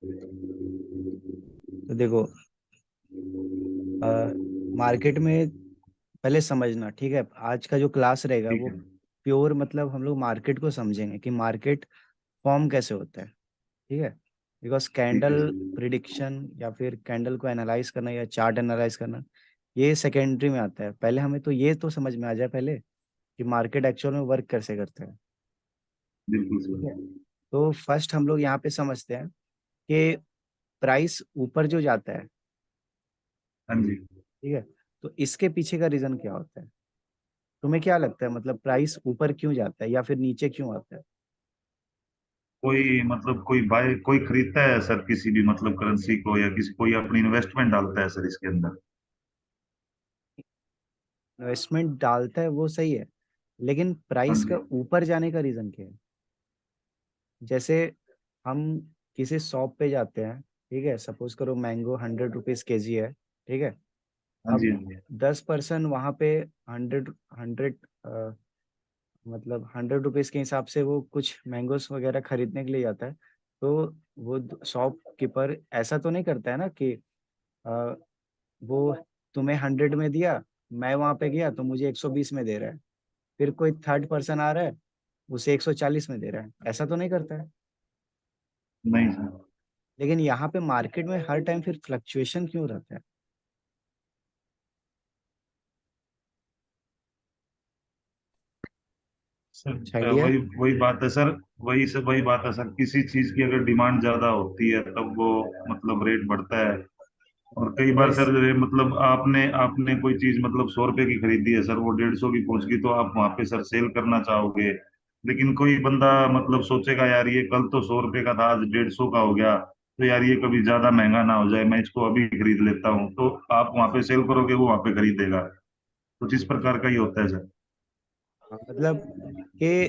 तो देखो, मार्केट में पहले समझना, ठीक है। आज का जो क्लास रहेगा ठीक वो है। प्योर, मतलब हम लोग मार्केट को समझेंगे कि मार्केट फॉर्म कैसे होता है, ठीक है। बिकॉज ठीक है कैंडल सर। प्रिडिक्शन या फिर कैंडल को एनालाइज करना या चार्ट एनालाइज करना, ये सेकेंडरी में आता है। पहले हमें तो ये तो समझ में आ जाए पहले कि मार्केट एक्चुअल में वर्क कैसे करता है, बिल्कुल ठीक है। सर। तो फर्स्ट हम लोग यहाँ पे समझते हैं कि प्राइस ऊपर जो जाता है, हाँ जी। ठीक है, तो इसके पीछे का रीजन क्या होता है? तुम्हें क्या लगता है, मतलब प्राइस ऊपर क्यों जाता है या फिर नीचे क्यों आता है? कोई मतलब कोई बाय कोई खरीदता है सर किसी भी मतलब करेंसी को, या किसी कोई अपनी इन्वेस्टमेंट डालता है सर इसके अंदर। इन्वेस्टमेंट डालता है वो सही है, लेकिन हाँ प्राइस जी। का ऊपर जाने का रीजन क्या है? जैसे हम किसी शॉप पे जाते हैं, ठीक है, सपोज करो मैंगो 100 रुपीज केजी है, ठीक है। हाँ जी। अब हाँ जी। 10% वहाँ पे 100 100 मतलब 100 रुपीज के हिसाब से वो कुछ मैंगोस वगैरह खरीदने के लिए जाता है। तो वो शॉपकीपर ऐसा तो नहीं करता है ना कि अ, वो तुम्हें 100 में दिया, मैं वहां पे गया तो मुझे 120 में दे रहा है, फिर कोई थर्ड पर्सन आ रहा है उसे 140 में दे रहा है, ऐसा तो नहीं करता है। नहीं सर। लेकिन यहाँ पे मार्केट में हर टाइम फिर फ्लक्चुएशन क्यों रहता है? कुछ सर आइडिया? वही वही बात है सर। वही बात है सर, किसी चीज की अगर डिमांड ज्यादा होती है तब वो मतलब रेट बढ़ता है। और कई बार वैस सर मतलब आपने आपने कोई चीज मतलब 100 रुपए की खरीदी है सर, वो 150 की पहुंच गई, तो आप वहां पे सर सेल करना चाहोगे। लेकिन कोई बंदा मतलब सोचेगा यार ये कल तो 100 रुपए का था, आज 150 का हो गया, तो यार ये कभी ज्यादा महंगा ना हो जाए, मैं इसको अभी खरीद लेता हूँ, तो आप वहां पे सेल करोगे, वो वहां पे खरीदेगा। कुछ इस प्रकार का ही होता है सर। मतलब कि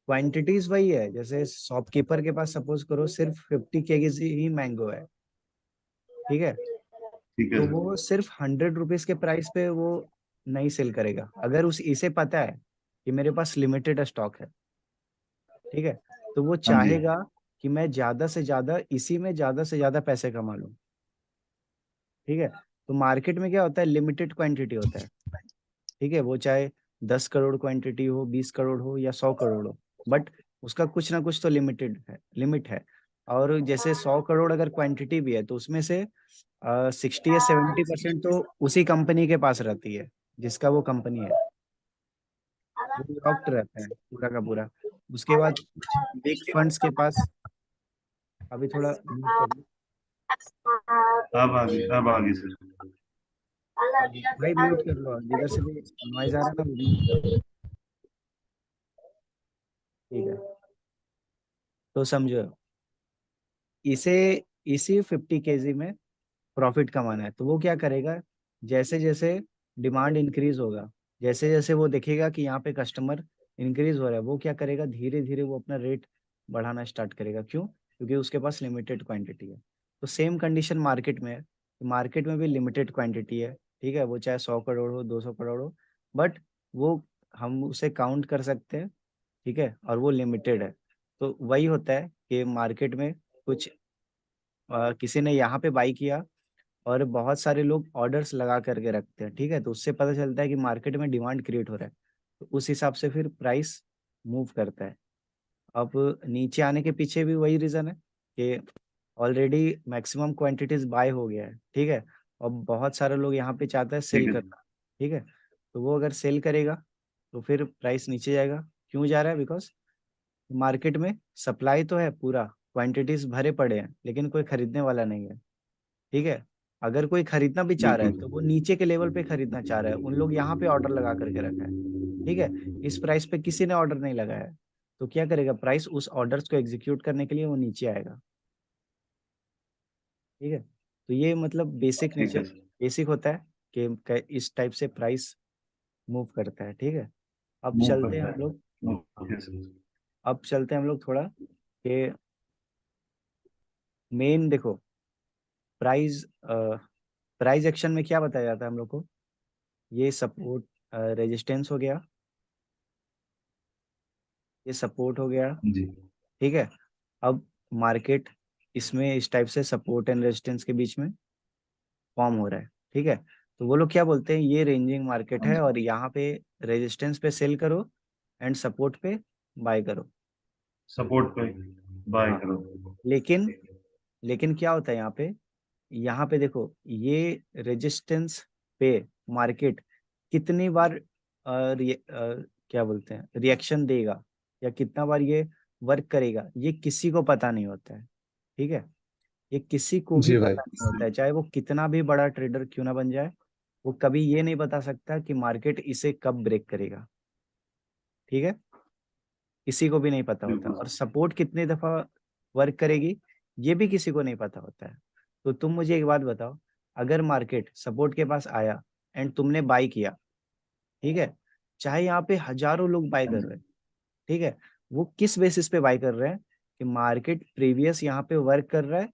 क्वांटिटीज वही है, जैसे शॉपकीपर के पास सपोज करो सिर्फ 50 केजी ही मैंगो है, ठीक है। ठीक है तो सर। वो सिर्फ 100 रुपीज के प्राइस पे वो नहीं सेल करेगा, अगर उस इसे पता है कि मेरे पास लिमिटेड स्टॉक है, ठीक है। तो वो हाँ जी। चाहेगा कि मैं ज्यादा से ज्यादा इसी में ज्यादा से ज्यादा पैसे कमा लूं, ठीक है। तो मार्केट में क्या होता है, लिमिटेड क्वांटिटी होता है, ठीक है। वो चाहे 10 करोड़ क्वांटिटी हो, 20 करोड़ हो या 100 करोड़ हो, बट उसका कुछ ना कुछ तो लिमिटेड है, लिमिट है। और जैसे 100 करोड़ अगर क्वांटिटी भी है तो उसमें से 60 या 70% तो उसी कंपनी के पास रहती है जिसका वो कंपनी है, वो लॉक्ड रहता है पूरा का पूरा। उसके बाद कुछ बिग फंड्स के पास, अभी थोड़ा म्यूट कर लो। अब आगे सर। भाई म्यूट कर लो, जिधर से भी नॉइज आ रहा है ना वो म्यूट कर दो, ठीक है। तो समझो, इसे इसी 50 केजी में प्रॉफिट कमाना है, तो वो क्या करेगा, जैसे जैसे डिमांड इंक्रीज होगा, जैसे जैसे वो देखेगा कि यहाँ पे कस्टमर इंक्रीज हो रहा है, वो क्या करेगा, धीरे धीरे वो अपना रेट बढ़ाना स्टार्ट करेगा। क्यों? क्योंकि उसके पास लिमिटेड क्वांटिटी है। तो सेम कंडीशन मार्केट में है, मार्केट में भी लिमिटेड क्वांटिटी है, ठीक है। वो चाहे 100 करोड़ हो, 200 करोड़ हो, बट वो हम उसे काउंट कर सकते हैं, ठीक है, और वो लिमिटेड है। तो वही होता है कि मार्केट में कुछ किसी ने यहाँ पे बाई किया और बहुत सारे लोग ऑर्डर्स लगा करके रखते हैं, ठीक है। तो उससे पता चलता है कि मार्केट में डिमांड क्रिएट हो रहा है, तो उस हिसाब से फिर प्राइस मूव करता है। अब नीचे आने के पीछे भी वही रीजन है कि ऑलरेडी मैक्सिमम क्वांटिटीज बाय हो गया है, ठीक है। और बहुत सारे लोग यहाँ पे चाहते हैं ठीक सेल है। करना, ठीक है। तो वो अगर सेल करेगा तो फिर प्राइस नीचे जाएगा। क्यों जा रहा है? बिकॉज मार्केट में सप्लाई तो है पूरा, क्वांटिटीज भरे पड़े हैं, लेकिन कोई खरीदने वाला नहीं है, ठीक है। अगर कोई खरीदना भी चाह रहा है बिल्कुल। तो वो नीचे के लेवल पे खरीदना चाह रहा है, उन लोग यहाँ पे ऑर्डर लगा करके रखा है, ठीक है। इस प्राइस पे किसी ने ऑर्डर नहीं लगाया है, तो क्या करेगा, प्राइस उस ऑर्डर्स को एग्जीक्यूट करने के लिए वो नीचे आएगा, ठीक है। तो ये मतलब बेसिक ठीक नेचर, है सर। बेसिक होता है कि इस टाइप से प्राइस मूव करता है, ठीक है। अब मूव चलते हैं करता हम लोग, है। हाँ, ओके सर। अब चलते हैं हम लोग थोड़ा कि मेन देखो, प्राइस प्राइस एक्शन में क्या बताया जाता है हम लोग को, ये सपोर्ट रेजिस्टेंस हो गया, ये सपोर्ट हो गया, जी। ठीक है। अब मार्केट इसमें इस टाइप से सपोर्ट एंड रेजिस्टेंस के बीच में फॉर्म हो रहा है, ठीक है। तो वो लोग क्या बोलते हैं, ये रेंजिंग मार्केट हाँ है जी। और यहाँ पे रेजिस्टेंस पे सेल करो एंड सपोर्ट पे बाय करो। सपोर्ट पे बाय हाँ, करो। लेकिन लेकिन क्या होता है यहाँ पे देखो, ये रेजिस्टेंस पे मार्केट कितनी बार क्या बोलते हैं रिएक्शन देगा, या कितना बार ये वर्क करेगा, ये किसी को पता नहीं होता है, ठीक है। ये किसी को भी जी भाई। पता नहीं होता है, चाहे वो कितना भी बड़ा ट्रेडर क्यों ना बन जाए, वो कभी ये नहीं बता सकता कि मार्केट इसे कब ब्रेक करेगा, ठीक है। किसी को भी नहीं पता होता, बिल्कुल और सर। सपोर्ट कितनी दफा वर्क करेगी ये भी किसी को नहीं पता होता है। तो तुम मुझे एक बात बताओ, अगर मार्केट सपोर्ट के पास आया एंड तुमने बाई किया, ठीक है, चाहे यहाँ पे हजारों लोग बाय हाँ कर जी। रहे हैं, ठीक है, वो किस बेसिस पे बाय कर रहे हैं कि मार्केट प्रीवियस यहाँ पे वर्क कर रहा है,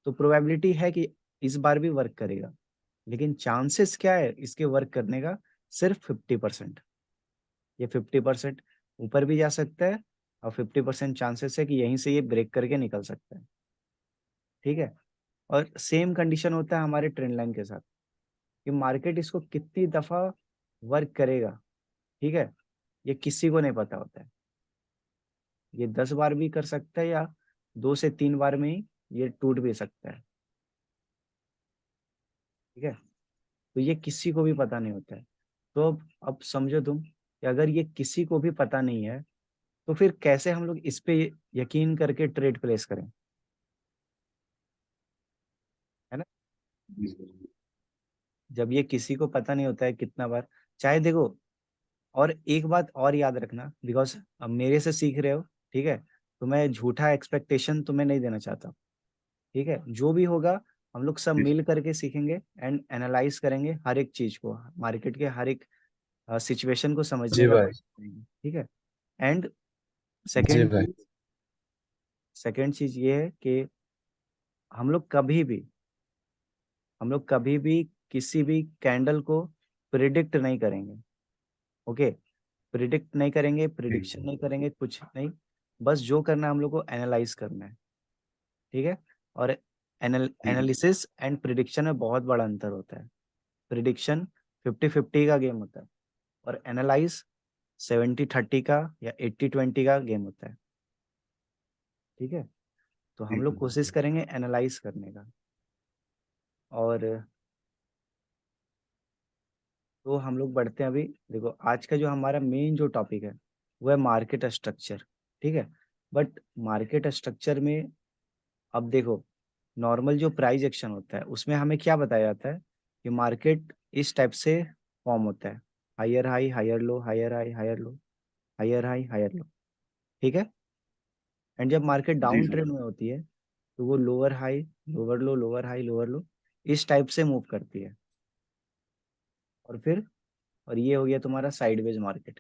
तो प्रोबेबिलिटी है कि इस बार भी वर्क करेगा, लेकिन चांसेस क्या है इसके वर्क करने का, सिर्फ 50%। ये 50% ऊपर भी जा सकता है, और 50% चांसेस है कि यहीं से ये ब्रेक करके निकल सकता है, ठीक है। और सेम कंडीशन होता है हमारे ट्रेंड लाइन के साथ, कि मार्केट इसको कितनी दफा वर्क करेगा, ठीक है, ये किसी को नहीं पता होता है। ये 10 बार भी कर सकता है, या 2 से 3 बार में ही ये टूट भी सकता है, ठीक है। तो ये किसी को भी पता नहीं होता है। तो अब समझो तुम कि अगर ये किसी को भी पता नहीं है, तो फिर कैसे हम लोग इस पे यकीन करके ट्रेड प्लेस करें, है ना। जी सर। जब ये किसी को पता नहीं होता है कितना बार, चाहे देखो, और एक बात और याद रखना, बिकॉज अब मेरे से सीख रहे हो, ठीक है, तो मैं झूठा एक्सपेक्टेशन तुम्हें नहीं देना चाहता, ठीक है। जो भी होगा हम लोग सब जी मिल सर। करके सीखेंगे एंड एनालाइज करेंगे हर एक चीज को, मार्केट के हर एक सिचुएशन को समझने जी का भाई। कोशिश करेंगे, ठीक है। एंड जी सेकेंड भाई। चीज सेकेंड चीज ये है कि हम लोग कभी भी हम लोग कभी भी किसी भी कैंडल को प्रिडिक्ट नहीं करेंगे, ओके। प्रिडिक्ट नहीं करेंगे, ठीक प्रिडिक्शन है। नहीं करेंगे, कुछ नहीं। बस जो करना है हम लोग को एनालाइज करना है, ठीक है। और ठीक है। एनालिसिस एंड प्रिडिक्शन में बहुत बड़ा अंतर होता है। प्रिडिक्शन 50-50 का गेम होता है, और एनालाइज 70-30 का या 80-20 का गेम होता है, ठीक है। तो हम ठीक लोग है। कोशिश करेंगे एनालाइज करने का। और तो हम लोग बढ़ते हैं अभी, देखो आज का जो हमारा मेन जो टॉपिक है वो है मार्केट स्ट्रक्चर, ठीक है। बट मार्केट स्ट्रक्चर में अब देखो, नॉर्मल जो प्राइस एक्शन होता है उसमें हमें क्या बताया जाता है कि मार्केट इस टाइप से फॉर्म होता है, higher high higher low, higher high higher low, higher high higher low, ठीक है। एंड जब मार्केट जी डाउन सर। ट्रेंड में होती है, तो वो lower high lower low, lower high lower low, इस टाइप से मूव करती है। और फिर, और ये हो गया तुम्हारा साइडवेज मार्केट।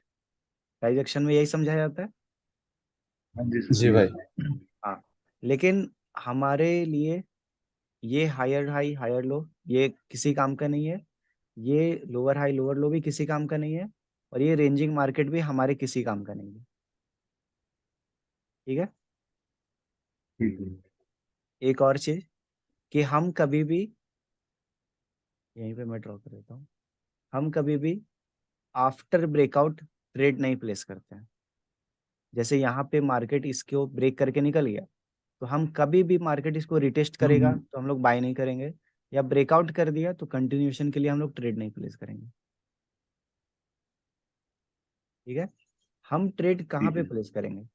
प्राइस एक्शन में यही समझाया जाता है, हाँ जी सर। जी ये भाई। हाँ। लेकिन हमारे लिए ये हायर हाई हायर लो ये किसी काम का नहीं है, ये लोअर हाई लोअर लो भी किसी काम का नहीं है, और ये रेंजिंग मार्केट भी हमारे किसी काम का नहीं है, ठीक है। ठीक है। एक और चीज, कि हम कभी भी, यहीं पे मैं ड्रॉ कर देता हूँ, हम कभी भी आफ्टर ब्रेकआउट ट्रेड नहीं प्लेस करते हैं। जैसे यहाँ पे मार्केट इसको ब्रेक करके निकल गया, तो हम कभी भी मार्केट इसको रिटेस्ट करेगा हम्म। तो हम लोग बाय नहीं करेंगे, या ब्रेकआउट कर दिया तो कंटिन्यूएशन के लिए हम लोग ट्रेड नहीं प्लेस करेंगे, ठीक है। हम ट्रेड कहाँ ठीक पे है। प्लेस करेंगे,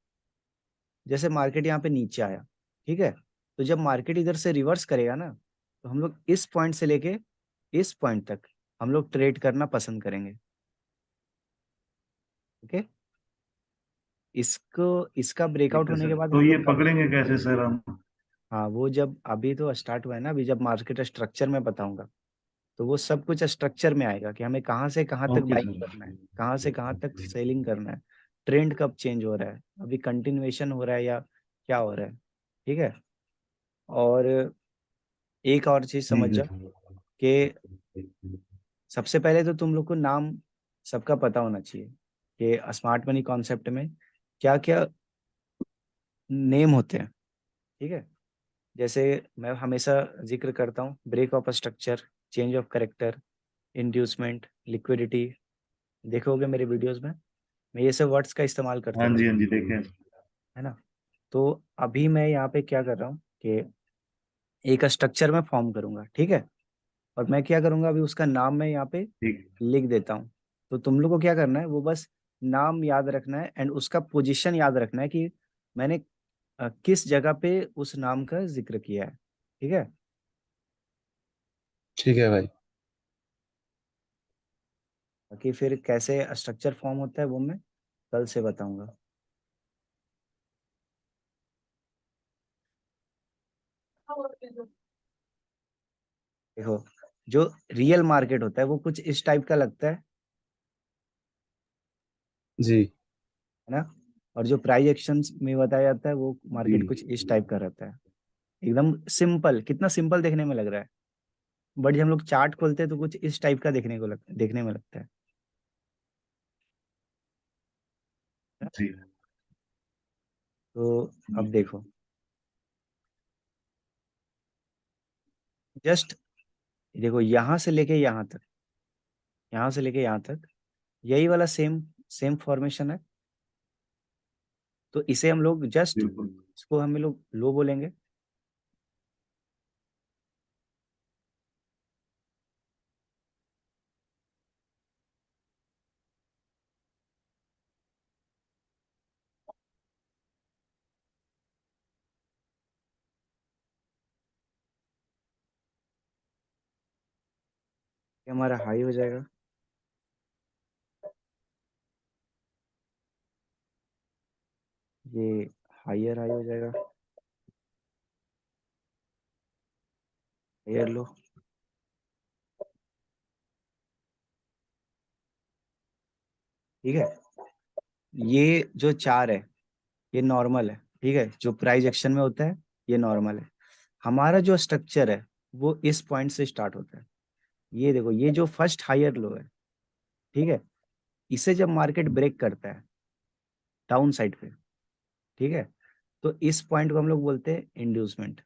जैसे मार्केट यहाँ पे नीचे आया, ठीक है, तो जब मार्केट इधर से रिवर्स करेगा ना, तो हम लोग इस पॉइंट से लेके इस पॉइंट तक हम लोग ट्रेड करना पसंद करेंगे, ओके। इसको इसका ठीक ब्रेकआउट है होने के सर, बाद तो हम ये लोग कब, पकड़ेंगे कैसे सर हम? हाँ वो जब अभी तो स्टार्ट हुआ है ना, अभी जब मार्केट स्ट्रक्चर में बताऊंगा, तो वो सब कुछ स्ट्रक्चर में आएगा कि हमें कहाँ से कहाँ तक ओके बाइंग सर। करना है, कहाँ से कहाँ तक सेलिंग करना है, ट्रेंड कब चेंज हो रहा है, अभी कंटिन्यूएशन हो रहा है या क्या हो रहा है, ठीक है। और एक और चीज समझ ठीक है जाओ कि सबसे पहले तो तुम लोग को नाम सबका पता होना चाहिए कि स्मार्ट मनी कॉन्सेप्ट में क्या क्या नेम होते हैं, ठीक है। जैसे मैं हमेशा जिक्र करता हूँ, break of structure, change of character, inducement, liquidity, देखोगे मेरे वीडियोस में मैं ये सब वर्ड्स का इस्तेमाल करते हाँ रहता जी, हाँ जी, देखें। हूँ, है ना। तो अभी मैं यहाँ पे क्या कर रहा हूँ कि एक स्ट्रक्चर में फॉर्म करूंगा, ठीक है। और मैं क्या करूंगा, अभी उसका नाम मैं यहाँ पे ठीक। लिख देता हूँ। तो तुम लोग को क्या करना है, वो बस नाम याद रखना है एंड उसका पोजीशन याद रखना है कि मैंने किस जगह पे उस नाम का जिक्र किया है, ठीक है। ठीक है भाई। बाकी फिर कैसे स्ट्रक्चर फॉर्म होता है वो मैं कल से बताऊंगा। देखो, जो रियल मार्केट होता है वो कुछ इस टाइप का लगता जी। है ना। और जो प्राइस एक्शन में बताया जाता है वो जी। मार्केट कुछ इस टाइप का रहता है। एकदम सिंपल, कितना सिंपल देखने में लग रहा है, बट जब हम लोग चार्ट खोलते हैं तो कुछ इस टाइप का देखने में लगता है। जी। तो अब बिल्कुल। देखो, जस्ट देखो यहाँ से लेके यहाँ तक, यहाँ से लेके यहाँ तक यही वाला सेम सेम फॉर्मेशन है। तो इसे हम लोग जस्ट, बिल्कुल। इसको हम लोग लो बोलेंगे। ये हमारा हाई हो जाएगा, ये हायर हाई हो जाएगा, हायर लो, ठीक है। ये जो चार है ये नॉर्मल है, ठीक है, जो प्राइस एक्शन में होता है ये नॉर्मल है। हमारा जो स्ट्रक्चर है वो इस पॉइंट से स्टार्ट होता है। ये देखो, ये जो फर्स्ट हायर लो है, ठीक है, इसे जब मार्केट ब्रेक करता है डाउन साइड पे, ठीक है, तो इस पॉइंट को हम लोग बोलते हैं इंड्यूसमेंट।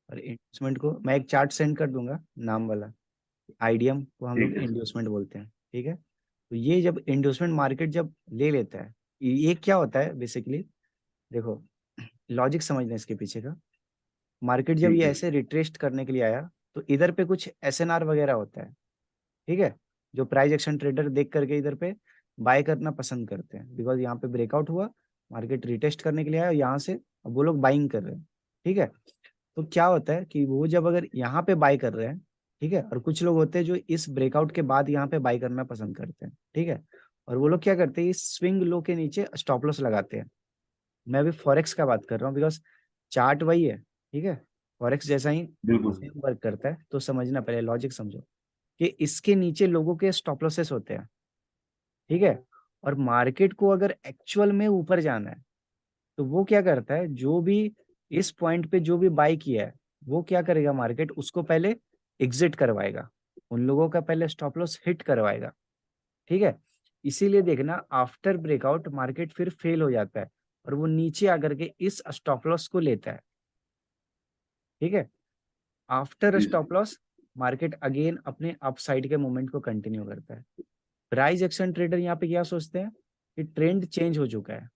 और इंड्यूसमेंट को मैं एक चार्ट सेंड कर दूंगा नाम वाला, आईडीएम को हम ठीक लोग है सर। इंड्यूसमेंट बोलते हैं, ठीक है। तो ये जब इंड्यूसमेंट मार्केट जब ले लेता है, ये क्या होता है बेसिकली, देखो लॉजिक समझना इसके पीछे का। मार्केट जब ठीक ये है। ऐसे रिट्रेस्ट करने के लिए आया तो इधर पे कुछ एसएनआर वगैरह होता है, ठीक है, जो प्राइस एक्शन ट्रेडर देख करके इधर पे बाय करना पसंद करते हैं, बिकॉज यहाँ पे ब्रेकआउट हुआ, मार्केट रिटेस्ट करने के लिए आया और यहाँ से अब वो लोग बाइंग कर रहे हैं, ठीक है। तो क्या होता है कि वो जब अगर यहाँ पे बाय कर रहे हैं, ठीक है, और कुछ लोग होते हैं जो इस ब्रेकआउट के बाद यहाँ पे बाय करना पसंद करते हैं, ठीक है। और वो लोग क्या करते हैं, इस स्विंग लो के नीचे स्टॉप लॉस लगाते हैं। मैं अभी फॉरेक्स का बात कर रहा हूँ बिकॉज चार्ट वही है, ठीक है, फॉरेक्स जैसा ही बिल्कुल। सेम वर्क करता है। तो समझना, पहले लॉजिक समझो कि इसके नीचे लोगों के स्टॉप लॉसेस होते हैं, ठीक है। और मार्केट को अगर एक्चुअल में ऊपर जाना है तो वो क्या करता है, जो भी इस पॉइंट पे जो भी बाय किया है वो क्या करेगा, मार्केट उसको पहले एग्जिट करवाएगा, उन लोगों का पहले स्टॉप लॉस हिट करवाएगा, ठीक है। इसीलिए देखना, आफ्टर ब्रेकआउट मार्केट फिर फेल हो जाता है और वो नीचे आकर के इस स्टॉप लॉस को लेता है, ठीक है। आफ्टर जी जी। स्टॉप लॉस मार्केट अगेन अपने अपसाइड के मूवमेंट को कंटिन्यू करता है। प्राइस एक्शन ट्रेडर यहाँ पे क्या सोचते हैं कि ट्रेंड चेंज हो चुका है,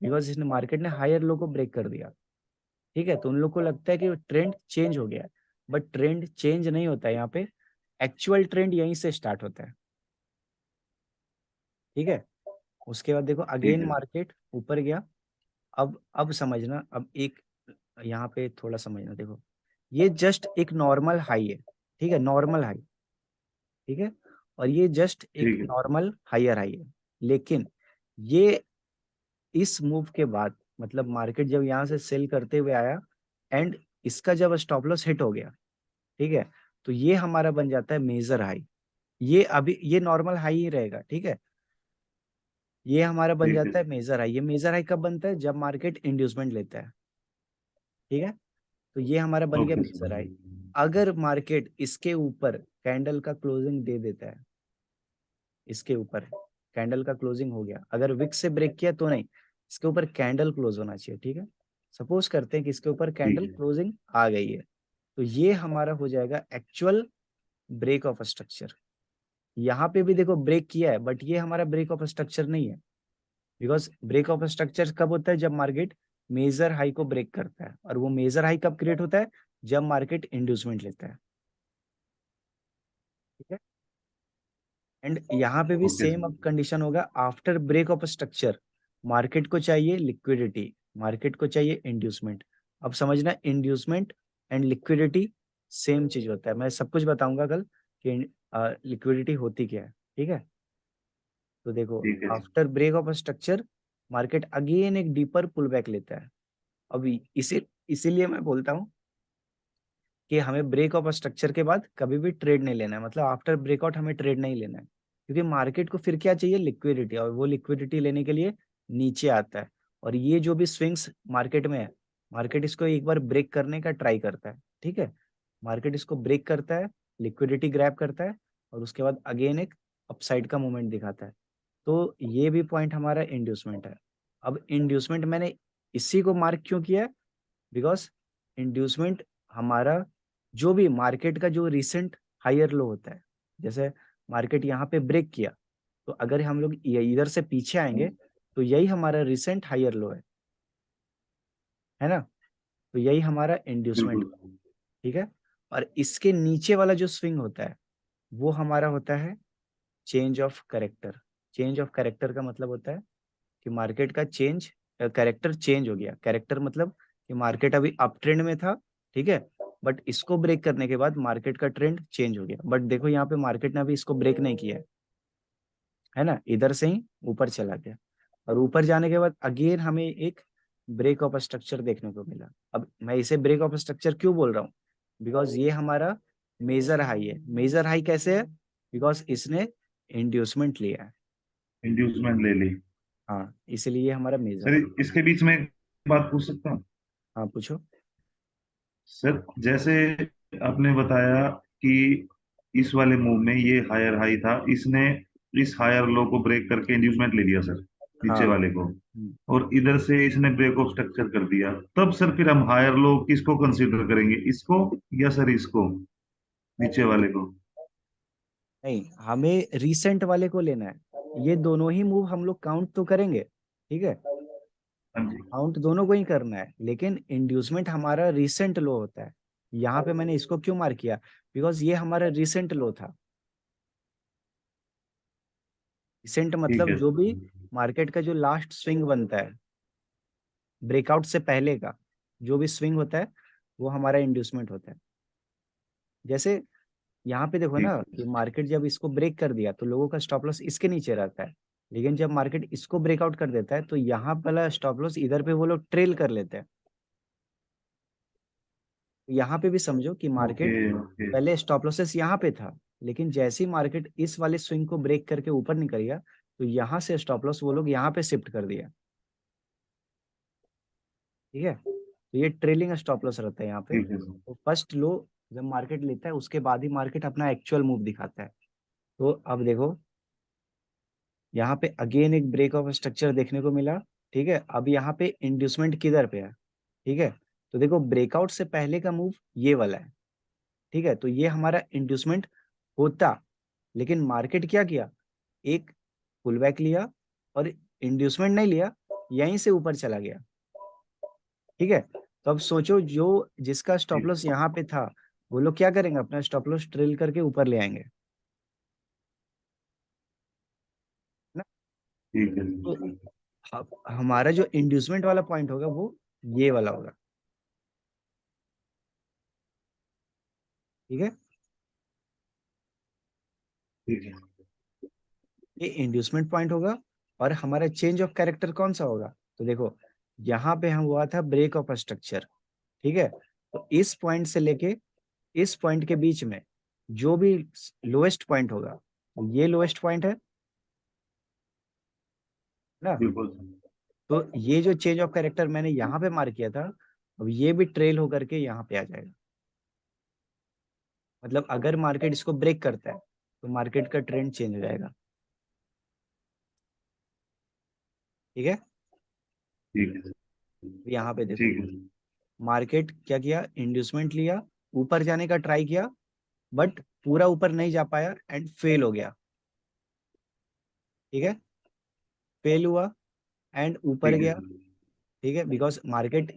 बिकॉज इसने मार्केट ने हायर लो को ब्रेक कर दिया, ठीक है। तो उन लोग को लगता है कि ट्रेंड चेंज हो गया है, बट ट्रेंड चेंज नहीं होता है यहाँ पे, एक्चुअल ट्रेंड यहीं से स्टार्ट होता है, ठीक है। उसके बाद देखो ठीक अगेन है। मार्केट ऊपर गया। अब समझना, अब एक यहाँ पे थोड़ा समझना, देखो ये जस्ट एक नॉर्मल हाई है, ठीक है, नॉर्मल हाई, ठीक है। और ये जस्ट एक ठीक है। नॉर्मल हायर हाई है, लेकिन ये इस मूव के बाद मतलब मार्केट जब यहाँ से सेल करते हुए आया एंड इसका जब स्टॉप लॉस हिट हो गया, ठीक है, तो ये हमारा बन जाता है मेजर हाई। ये अभी ये नॉर्मल हाई ही रहेगा, ठीक है। ये हमारा बन ठीक है। जाता है मेजर हाई। ये मेजर हाई कब बनता है, जब मार्केट इंड्यूसमेंट लेता है, ठीक है। तो ये हमारा बन गया ओके मेजर सर। हाई। अगर मार्केट इसके ऊपर कैंडल का क्लोजिंग दे देता है, इसके ऊपर कैंडल का क्लोजिंग हो गया, अगर विक्स से ब्रेक किया तो नहीं, इसके ऊपर कैंडल क्लोज होना चाहिए, ठीक है। सपोज करते हैं कि इसके ऊपर ठीक कैंडल है। क्लोजिंग आ गई है, तो ये हमारा हो जाएगा एक्चुअल ब्रेक ऑफ स्ट्रक्चर। यहाँ पे भी देखो ब्रेक किया है, बट ये हमारा ब्रेक ऑफ स्ट्रक्चर नहीं है, बिकॉज ब्रेक ऑफ स्ट्रक्चर कब होता है, जब मार्केट मेजर हाई को ब्रेक करता है, और वो मेजर हाई कब क्रिएट होता है, जब मार्केट इंड्यूसमेंट लेता है। ठीक है। एंड यहाँ पे भी ओके सेम सर। अब कंडीशन होगा, after break of structure market को चाहिए लिक्विडिटी, मार्केट को चाहिए इंड्यूसमेंट। अब समझना, इंड्यूसमेंट एंड लिक्विडिटी सेम चीज होता है, मैं सब कुछ बताऊंगा कल कि लिक्विडिटी होती क्या है। ठीक है। तो देखो, ठीक है sir. After break of structure market again एक डीपर पुल बैक लेता है। अभी इसीलिए मैं बोलता हूँ कि हमें ब्रेक ऑफ स्ट्रक्चर के बाद कभी भी ट्रेड नहीं लेना है, मतलब आफ्टर ब्रेकआउट हमें ट्रेड नहीं लेना है, क्योंकि मार्केट को फिर क्या चाहिए, लिक्विडिटी, और वो लिक्विडिटी लेने के लिए नीचे आता है। और ये जो भी स्विंग्स मार्केट में है, मार्केट इसको एक बार ब्रेक करने का ट्राई करता है। ठीक है। मार्केट इसको ब्रेक करता है, लिक्विडिटी ग्रैब करता है, और उसके बाद अगेन एक अपसाइड का मूवमेंट दिखाता है। तो ये भी पॉइंट हमारा इंड्यूसमेंट है। अब इंड्यूसमेंट मैंने इसी को मार्क क्यों किया है, बिकॉज इंड्यूसमेंट हमारा जो भी मार्केट का जो रिसेंट हायर लो होता है, जैसे मार्केट यहाँ पे ब्रेक किया, तो अगर हम लोग इधर से पीछे आएंगे, तो यही हमारा रिसेंट हायर लो है ना, तो यही हमारा इंड्यूसमेंट। बिल्कुल। ठीक है। और इसके नीचे वाला जो स्विंग होता है, वो हमारा होता है change of character. Change of character का मतलब होता है कि मार्केट का कैरेक्टर चेंज हो गया। कैरेक्टर मतलब कि मार्केट अभी अप ट्रेंड में था, ठीक है, बट इसको ब्रेक करने के बाद मार्केट का ट्रेंड चेंज हो गया। बट देखो यहाँ पे मार्केट ने अभी इसको ब्रेक नहीं किया है ना, इधर से ही ऊपर चला गया, और ऊपर जाने के बाद अगेन हमें एक ब्रेक ऑफ स्ट्रक्चर देखने को मिला। अब मैं इसे ब्रेक ऑफ स्ट्रक्चर क्यों बोल रहा हूँ, बिकॉज ये हमारा मेजर हाई है। मेजर हाई कैसे है, बिकॉज इसने इंड्यूसमेंट लिया है। इंड्यूसमेंट ले ली। हाँ, इसलिए ये हमारा मेजर सर हाई। इसके बीच में एक बात पूछ सकता हूँ? हाँ, पूछो। सर जैसे आपने बताया कि इस वाले मूव में ये हायर हाई था, इसने इस हायर लो को ब्रेक करके इंड्यूसमेंट ले लिया सर, नीचे हाँ। वाले को, हम्म। और इधर से इसने ब्रेक ऑफ स्ट्रक्चर कर दिया, तब सर फिर हम हायर लो किसको कंसीडर करेंगे, इसको या सर इसको, नीचे वाले को? नहीं, हमें रिसेंट वाले को लेना है, ये दोनों ही मूव हम लोग काउंट तो करेंगे। ठीक है। हाँ जी। काउंट दोनों को ही करना है, लेकिन इंड्यूसमेंट हमारा रिसेंट लो होता है। यहाँ पे मैंने इसको क्यों मार्क किया, बिकॉज ये हमारा रिसेंट लो था। रिसेंट ठीक मतलब है। जो भी मार्केट का जो लास्ट स्विंग बनता है, ब्रेकआउट से पहले का जो भी स्विंग होता है, वो हमारा इंड्यूसमेंट होता है। जैसे यहाँ पे देखो ठीक ना है। कि मार्केट जब इसको ब्रेक कर दिया, तो लोगों का स्टॉप लॉस इसके नीचे रहता है, लेकिन जब मार्केट इसको ब्रेकआउट कर देता है, तो यहाँ वाला स्टॉप लॉस इधर पे वो लोग ट्रेल कर लेते हैं। तो यहाँ पे भी समझो कि ओके मार्केट ओके। पहले स्टॉप लॉसेस यहाँ पे था, लेकिन जैसे ही मार्केट इस वाले स्विंग को ब्रेक करके ऊपर निकल गया, तो यहाँ से स्टॉप लॉस वो लोग यहाँ पे शिफ्ट कर दिया। ठीक है। तो ये ट्रेलिंग स्टॉप लॉस रहता है यहाँ पे। ठीक है सर। तो फर्स्ट लो जब मार्केट लेता है, उसके बाद ही मार्केट अपना एक्चुअल मूव दिखाता है। तो अब देखो, यहाँ पे अगेन एक ब्रेक ऑफ स्ट्रक्चर देखने को मिला। ठीक है। अब यहाँ पे इंड्यूसमेंट किधर पे है, ठीक है, तो देखो ब्रेकआउट से पहले का मूव ये वाला है। ठीक है। तो ये हमारा इंड्यूसमेंट होता, लेकिन मार्केट क्या किया, एक पुल बैक लिया, और इंड्यूसमेंट नहीं लिया, यहीं से ऊपर चला गया। ठीक है। तो अब सोचो, जो जिसका स्टॉप ठीक। लॉस यहाँ पे था, वो लोग क्या करेंगे, अपना स्टॉप लॉस ट्रेल करके ऊपर ले आएंगे ना। ठीक है तो सर। हमारा जो इंड्यूसमेंट वाला पॉइंट होगा, वो ये वाला होगा। ठीक है। ठीक है। ये इंड्यूसमेंट पॉइंट होगा। और हमारा चेंज ऑफ कैरेक्टर कौन सा होगा, तो देखो यहाँ पे हम हुआ था ब्रेक ऑफ स्ट्रक्चर। ठीक है। तो इस पॉइंट से लेके इस पॉइंट के बीच में जो भी लोएस्ट पॉइंट होगा, तो ये लोएस्ट पॉइंट है ना। बिल्कुल सर। तो ये जो चेंज ऑफ कैरेक्टर मैंने यहाँ पे मार्क किया था, अब ये भी ट्रेल होकर के यहाँ पे आ जाएगा। मतलब अगर मार्केट इसको ब्रेक करता है, तो मार्केट का ट्रेंड चेंज हो जाएगा। ठीक है। ठीक है। यहाँ पे देखो, ठीक है। मार्केट क्या किया, इंड्यूसमेंट लिया, ऊपर जाने का ट्राई किया, बट पूरा ऊपर नहीं जा पाया एंड फेल हो गया। ठीक है, फेल हुआ एंड ऊपर ठीक है गया। सर। ठीक है, बिकॉज मार्केट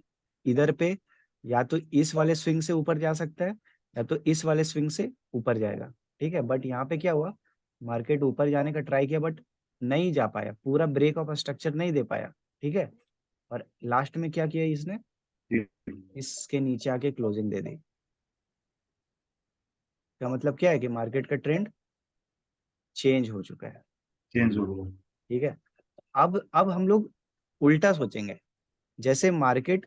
इधर पे या तो इस वाले स्विंग से ऊपर जा सकता है या तो इस वाले स्विंग से ऊपर जाएगा। ठीक है, बट यहाँ पे क्या हुआ, मार्केट ऊपर जाने का ट्राई किया बट नहीं जा पाया, पूरा ब्रेक ऑफ स्ट्रक्चर नहीं दे पाया। ठीक है, और लास्ट में क्या किया इसने, ठीक। इसके नीचे आके क्लोजिंग दे दी। का मतलब क्या है कि मार्केट का ट्रेंड चेंज हो चुका है। चेंज हो गया। ठीक है, अब हम लोग उल्टा सोचेंगे। जैसे मार्केट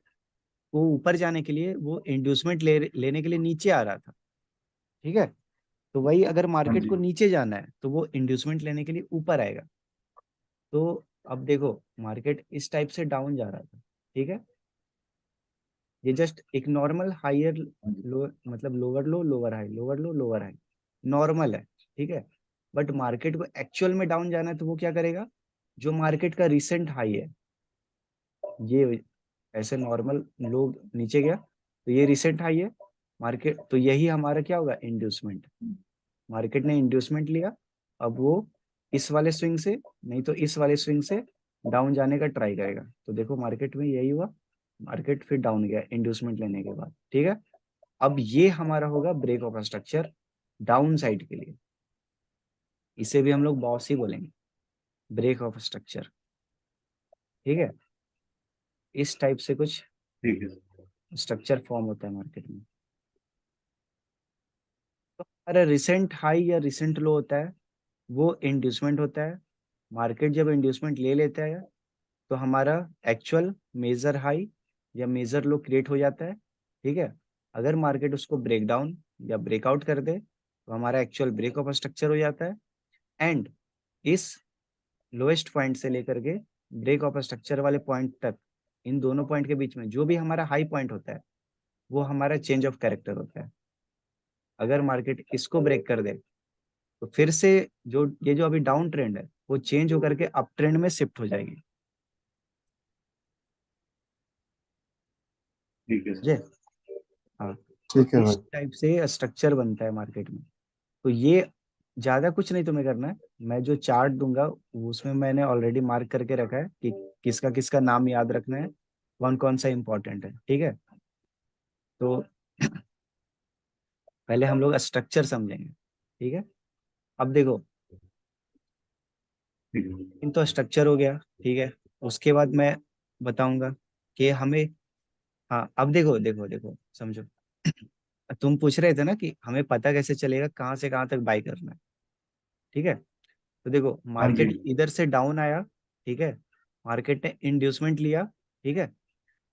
को ऊपर जाने के लिए वो इंड्यूसमेंट लेने के लिए नीचे आ रहा था। ठीक है, तो वही अगर हाँ मार्केट जी। को नीचे जाना है तो वो इंड्यूसमेंट लेने के लिए ऊपर आएगा। तो अब देखो, मार्केट इस टाइप से डाउन जा रहा था। ठीक है, ये जस्ट एक नॉर्मल हायर हाँ जी। लो, मतलब lower low lower high, lower low lower high, normal है। ठीक है, बट मार्केट को एक्चुअल में डाउन जाना है तो वो क्या करेगा, जो मार्केट का रिसेंट हाई है, ये ऐसे नॉर्मल लोग नीचे गया तो ये रिसेंट हाई है मार्केट, तो यही हमारा क्या होगा, इंड्यूसमेंट। मार्केट ने इंड्यूसमेंट लिया, अब वो इस वाले स्विंग से नहीं तो इस वाले स्विंग से डाउन जाने का ट्राई करेगा। तो देखो मार्केट में यही हुआ, मार्केट फिर डाउन गया इंड्यूसमेंट लेने के बाद। ठीक है, अब ये हमारा होगा break of structure down side के लिए। इसे भी हम लोग बॉस ही बोलेंगे, ब्रेक ऑफ स्ट्रक्चर। ठीक है, इस टाइप से कुछ ठीक है सर। स्ट्रक्चर फॉर्म होता है मार्केट में। तो हमारा रिसेंट हाई या रिसेंट लो होता है, वो इंड्यूसमेंट होता है। मार्केट जब इंड्यूसमेंट ले लेता है तो हमारा एक्चुअल मेजर हाई या मेजर लो क्रिएट हो जाता है। ठीक है, अगर मार्केट उसको ब्रेक डाउन या ब्रेकआउट कर दे तो हमारा एक्चुअल ब्रेक ऑफ स्ट्रक्चर हो जाता है। एंड इस लोएस्ट पॉइंट से लेकर के ब्रेक ऑफ स्ट्रक्चर वाले पॉइंट तक, इन दोनों पॉइंट के बीच में जो भी हमारा हाई पॉइंट होता है वो हमारा चेंज ऑफ कैरेक्टर होता है। अगर मार्केट इसको ब्रेक कर दे तो फिर से जो ये जो अभी डाउन ट्रेंड है वो चेंज होकर के अप ट्रेंड में शिफ्ट हो जाएगी। ठीक है जी, सर। हाँ। तो ठीक है इस भाई। टाइप से स्ट्रक्चर बनता है मार्केट में। तो ये ज्यादा कुछ नहीं तुम्हें करना है, मैं जो चार्ट दूंगा उसमें मैंने ऑलरेडी मार्क करके रखा है कि किसका किसका नाम याद रखना है, कौन कौन सा इंपॉर्टेंट है। ठीक है, तो पहले हम लोग स्ट्रक्चर समझेंगे। ठीक है, अब देखो, ठीक है। इन तो स्ट्रक्चर हो गया। ठीक है, उसके बाद मैं बताऊंगा कि हमें, हाँ अब देखो देखो देखो समझो। तुम पूछ रहे थे ना कि हमें पता कैसे चलेगा कहाँ से कहाँ तक बाई करना है। ठीक है, तो देखो हाँ जी। मार्केट इधर से डाउन आया। ठीक है, मार्केट ने इंड्यूसमेंट लिया। ठीक है,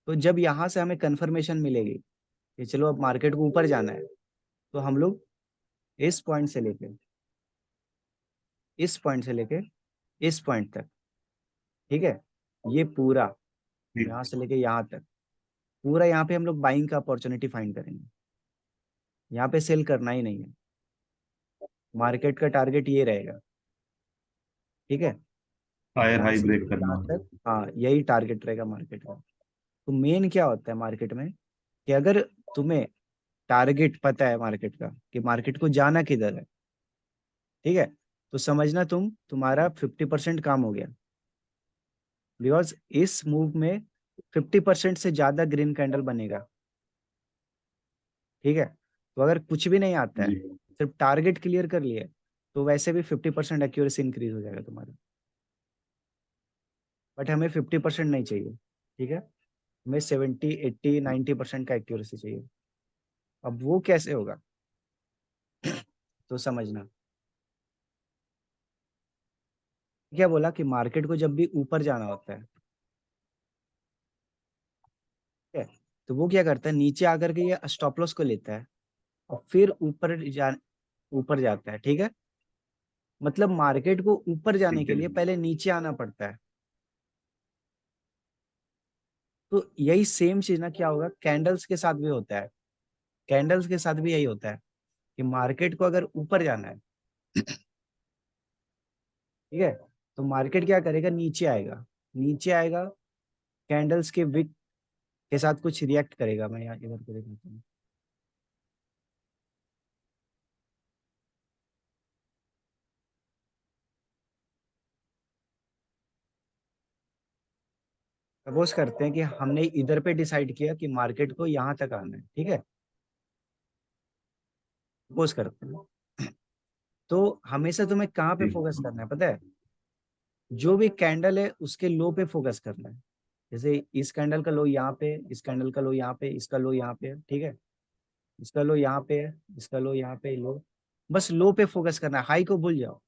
तो जब यहाँ से हमें कंफर्मेशन मिलेगी कि चलो अब मार्केट को ऊपर जाना है, तो हम लोग इस पॉइंट से लेके इस पॉइंट से लेके इस पॉइंट तक, ठीक है, ये पूरा ठीक। यहाँ से लेके यहाँ तक, पूरा यहाँ पे हम लोग बाइंग का अपॉर्चुनिटी फाइंड करेंगे। यहाँ पे सेल करना ही नहीं है, मार्केट का टारगेट ये रहेगा। ठीक है, हायर यहाँ हाई से ब्रेक लेके करना। यहाँ तक, हाँ यही टारगेट रहेगा मार्केट का। तो मेन क्या होता है मार्केट में कि अगर तुम्हें टारगेट पता है मार्केट का कि मार्केट को जाना किधर है, ठीक है, तो समझना तुम्हारा 50% काम हो गया। बिकॉज इस मूव में 50% से ज्यादा ग्रीन कैंडल बनेगा। ठीक है, तो अगर कुछ भी नहीं आता है, जी। सिर्फ टारगेट क्लियर कर लिए, तो वैसे भी 50% एक्यूरेसी इंक्रीज हो जाएगा तुम्हारा। बट हमें 50% नहीं चाहिए। ठीक है, हमें 70 80 90% का एक्यूरेसी चाहिए। अब वो कैसे होगा, तो समझना। क्या बोला कि मार्केट को जब भी ऊपर जाना होता है, ठीक है, तो वो क्या करता है, नीचे आकर के ये स्टॉप लॉस को लेता है और फिर ऊपर जाता है। ठीक है, मतलब मार्केट को ऊपर जाने ठीक के है। लिए पहले नीचे आना पड़ता है। तो यही सेम चीज ना क्या होगा, कैंडल्स के साथ भी होता है। कैंडल्स के साथ भी यही होता है कि मार्केट को अगर ऊपर जाना है, ठीक है, तो मार्केट क्या करेगा, नीचे आएगा। नीचे आएगा, कैंडल्स के विक के साथ कुछ रिएक्ट करेगा। मैं यहाँ इधर को देखता हूँ। सपोज करते हैं कि हमने इधर पे डिसाइड किया कि मार्केट को यहाँ तक आना है, ठीक है। सपोज करते हैं। तो हमेशा तुम्हें कहाँ पे ठीक फोकस करना है पता है? जो भी कैंडल है उसके लो पे फोकस करना है। जैसे इस कैंडल का लो यहाँ पे, इस कैंडल का लो यहाँ पे, इसका लो यहाँ पे है, ठीक है। इसका लो यहाँ पे है, इसका लो यहाँ पे, लो। बस लो पे फोकस करना है, हाई को भूल जाओ,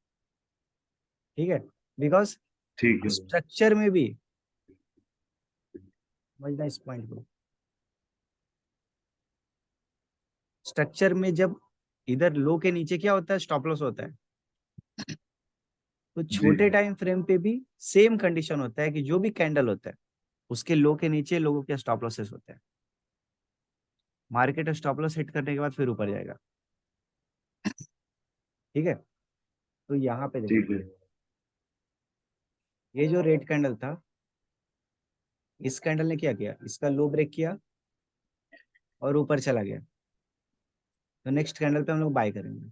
ठीक है। बिकॉज ठीक है। स्ट्रक्चर में भी समझना इस पॉइंट को। स्ट्रक्चर में जब इधर लो के नीचे क्या होता है, स्टॉप लॉस होता है। तो जी छोटे टाइम फ्रेम पे भी सेम कंडीशन होता है कि जो भी कैंडल होता है उसके लो के नीचे लोगों के स्टॉप लॉसेस होते हैं। मार्केट स्टॉप लॉस हिट करने के बाद फिर ऊपर जाएगा, ठीक है। तो यहाँ पे देखो, ठीक है। ये जो रेड कैंडल था, इस कैंडल ने क्या किया, इसका लो ब्रेक किया और ऊपर चला गया। तो नेक्स्ट कैंडल पे हम लोग बाय करेंगे।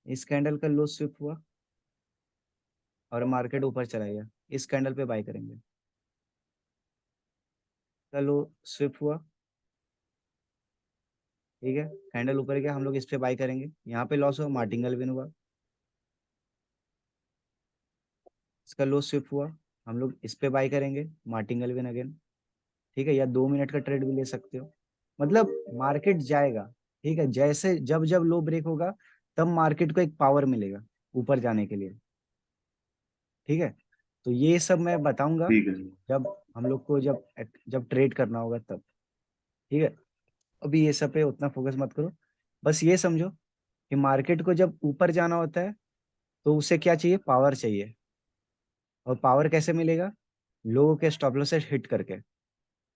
इस कैंडल का लो स्विप हुआ और मार्केट ऊपर चला गया, इस कैंडल पे बाय करेंगे। का लो स्विप हुआ, ठीक है। कैंडल ऊपर गया, हम लोग इस पे बाय करेंगे। यहाँ पे लॉस हुआ, मार्टिंगल विन हुआ। इसका लो स्विप हुआ, हम लोग इस पे बाय करेंगे, मार्टिंगल विन अगेन, ठीक है। या 2 मिनट का ट्रेड भी ले सकते हो। मतलब मार्केट जाएगा, ठीक है। जैसे जब जब लो ब्रेक होगा तब मार्केट को एक पावर मिलेगा ऊपर जाने के लिए, ठीक है। तो ये सब मैं बताऊंगा ठीक है। जब हम लोग को जब जब ट्रेड करना होगा तब, ठीक है। अभी ये सब पे उतना फोकस मत करो। बस ये समझो कि मार्केट को जब ऊपर जाना होता है तो उसे क्या चाहिए, पावर चाहिए। और पावर कैसे मिलेगा, लोगों के स्टॉप लॉसेस हिट करके,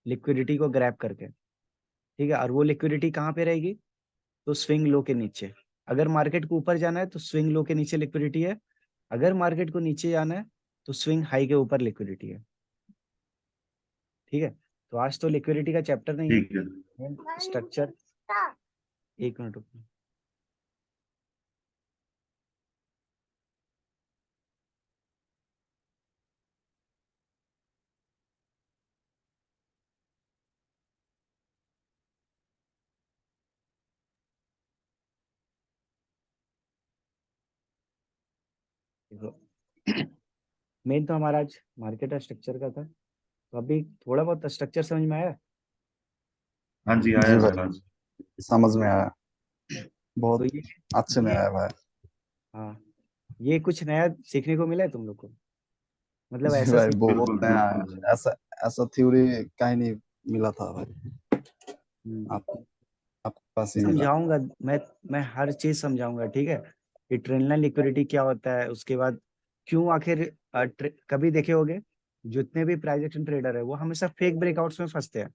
लिक्विडिटी को ग्रैब करके, ठीक है। और वो लिक्विडिटी कहाँ पे रहेगी, तो स्विंग लो के नीचे। अगर मार्केट को ऊपर जाना है तो स्विंग लो के नीचे लिक्विडिटी है। अगर मार्केट को नीचे जाना है तो स्विंग हाई के ऊपर लिक्विडिटी है, ठीक है। तो आज तो लिक्विडिटी का चैप्टर नहीं ठीक है। है, स्ट्रक्चर। एक मिनट रुको। देखो, मेन तो हमारा आज मार्केट और स्ट्रक्चर का था। तो अभी थोड़ा बहुत स्ट्रक्चर समझ में आया। हाँ जी, जी आया सर भाई, आज। समझ में आया। तो बहुत अच्छे में ये आया भाई। हाँ, ये कुछ नया सीखने को मिला है तुम लोग को, मतलब जी ऐसा भाई, सीख। बहुत बिल्कुल नया बिल्कुल सर। है। ऐसा ऐसा थ्योरी कहीं नहीं मिला था भाई। हम्म, आप आपके पास ही मिला। समझाऊंगा। मैं हर चीज समझाऊंगा, ठीक है। कि ट्रेनल लिक्विडिटी क्या होता है, उसके बाद क्यों आखिर कभी देखे होगे जितने भी प्राइस एक्शन ट्रेडर है वो हमेशा फेक ब्रेकआउट्स में फंसते हैं।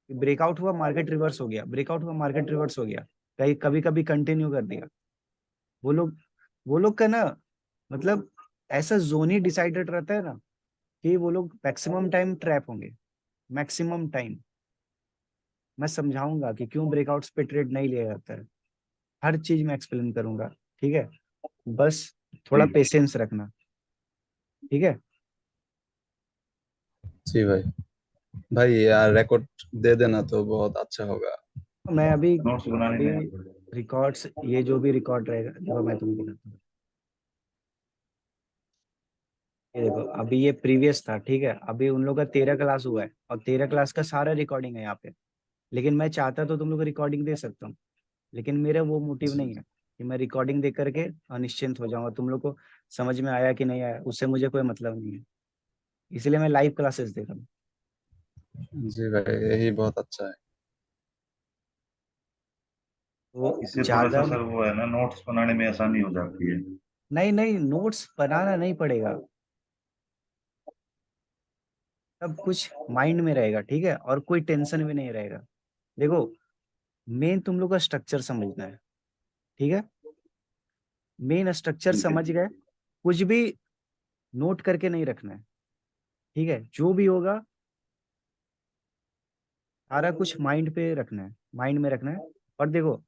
ब्रेकआउट हुआ, मार्केट रिवर्स हो गया, ब्रेकआउट हुआ, मार्केट रिवर्स हो गया, कहीं कभी कभी कंटिन्यू कर दिया। वो लोग वो लोग का ना, मतलब ऐसा जोन ही डिसाइडेड रहता है ना कि वो लोग मैक्सिमम टाइम ट्रैप होंगे, मैक्सिमम टाइम। मैं समझाऊंगा कि क्यों ब्रेकआउट्स पे ट्रेड नहीं लिया जाता है, हर चीज मैं एक्सप्लेन करूंगा, ठीक है। बस थोड़ा ठीक। पेशेंस रखना, ठीक है। जी भाई। भाई यार, रिकॉर्ड दे देना तो बहुत अच्छा होगा। मैं अभी नोट्स बनाने अभी में। रिकॉर्ड्स, ये जो भी रिकॉर्ड रहेगा देखो मैं तुम्हें दिखाता हूँ। ये देखो, अभी ये प्रीवियस था, ठीक है। अभी उन लोग का 13 क्लास हुआ है और 13 क्लास का सारा रिकॉर्डिंग है यहाँ पे। लेकिन मैं चाहता तो तुम लोग को रिकॉर्डिंग दे सकता हूँ, लेकिन मेरा वो मोटिव नहीं है कि मैं रिकॉर्डिंग देख करके अनिश्चिंत हो जाऊंगा। तुम लोग को समझ में आया कि नहीं आया उससे मुझे कोई मतलब नहीं है, इसलिए मैं लाइव क्लासेस दे रहा हूँ। जी भाई, यही बहुत अच्छा है। वो इससे थोड़ा सा ज्यादा सर वो है ना, नोट्स बनाने में आसानी हो जाती है। नहीं, नहीं नोट्स बनाना नहीं पड़ेगा, सब कुछ माइंड में रहेगा, ठीक है। और कोई टेंशन भी नहीं रहेगा। देखो, मेन तुम लोग का स्ट्रक्चर समझना है, ठीक है। मेन स्ट्रक्चर ठीक है। समझ गए, कुछ भी नोट करके नहीं रखना है। ठीक है, जो भी होगा सारा कुछ माइंड पे रखना है, माइंड में रखना है। और देखो,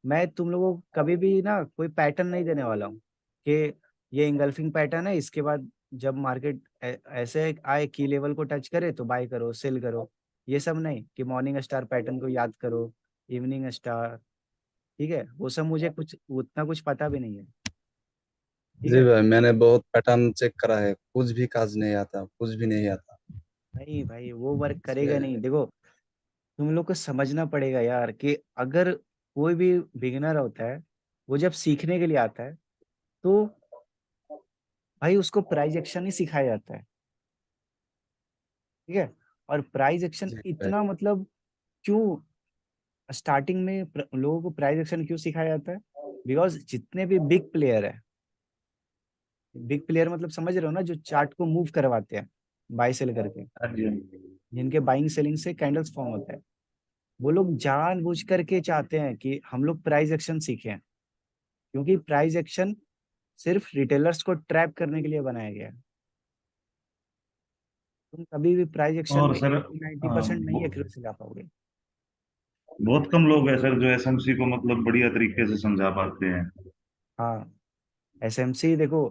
मैं तुम लोगों को कभी भी ना कोई पैटर्न नहीं देने वाला हूँ कि ये इंगल्फिंग पैटर्न है, इसके बाद जब मार्केट ऐसे आए की लेवल को टच करे तो बाय करो, सेल करो। ये सब नहीं कि मॉर्निंग स्टार पैटर्न को याद करो, इवनिंग स्टार। ठीक है, वो सब मुझे कुछ उतना कुछ पता भी नहीं है। ठीक जी है। भाई, मैंने बहुत पैटर्न चेक करा है, कुछ भी काज नहीं आता, कुछ भी नहीं आता। नहीं भाई, वो वर्क करेगा नहीं। इसलिए देखो, तुम लोग को समझना पड़ेगा यार कि अगर कोई भी बिगिनर होता है, वो जब सीखने के लिए आता है तो भाई उसको प्राइज एक्शन ही सिखाया जाता है। ठीक है। और प्राइज एक्शन जी भाई। इतना मतलब क्यों स्टार्टिंग में लोगों को प्राइज एक्शन क्यों सिखाया जाता है? बिकॉज जितने भी बिग प्लेयर है, बिग प्लेयर मतलब समझ रहे हो ना, जो चार्ट को मूव करवाते हैं बाय सेल करके, हाँ जी, हाँ जी। जिनके बाइंग सेलिंग से कैंडल्स फॉर्म होता है, वो लोग जानबूझ करके चाहते हैं कि हम लोग प्राइस एक्शन सीखें। क्योंकि प्राइस एक्शन सिर्फ रिटेलर्स को ट्रैप करने के लिए बनाया गया है। तुम कभी भी प्राइस एक्शन और में सर 80-90% नहीं एक्यूरेसी ला पाओगे। बहुत कम लोग हैं सर जो एसएमसी को मतलब बढ़िया तरीके से समझा पाते हैं। हाँ, एसएमसी देखो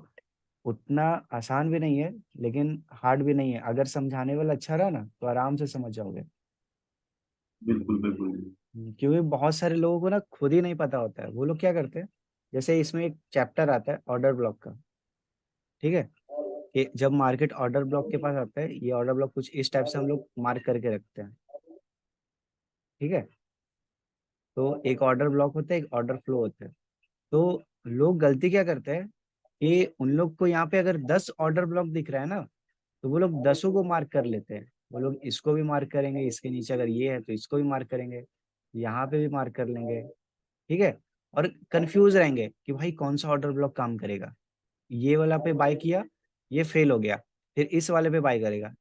उतना आसान भी नहीं है, लेकिन हार्ड भी नहीं है। अगर समझाने वाला अच्छा रहा ना तो आराम से समझ जाओगे। बिल्कुल बिल्कुल। क्योंकि बहुत सारे लोगों को ना खुद ही नहीं पता होता है। वो लोग क्या करते हैं, जैसे इसमें एक चैप्टर आता है ऑर्डर ब्लॉक का। ठीक है, कि जब मार्केट ऑर्डर ब्लॉक के पास आता है, ये ऑर्डर ब्लॉक कुछ इस टाइप से हम लोग मार्क करके रखते हैं। ठीक है। तो एक ऑर्डर ब्लॉक होता है, एक ऑर्डर फ्लो होता है। तो लोग गलती क्या करते हैं कि उन लोग को यहाँ पे अगर 10 ऑर्डर ब्लॉक दिख रहा है ना, तो वो लोग 10 को मार्क कर लेते हैं। वो लोग इसको भी मार्क करेंगे, इसके नीचे अगर ये है तो इसको भी मार्क करेंगे, यहाँ पे भी मार्क कर लेंगे। ठीक है। और कंफ्यूज रहेंगे कि भाई कौन सा ऑर्डर ब्लॉक काम करेगा। ये वाला पे बाय किया, ये फेल हो गया, फिर इस वाले पे बाय करेगा,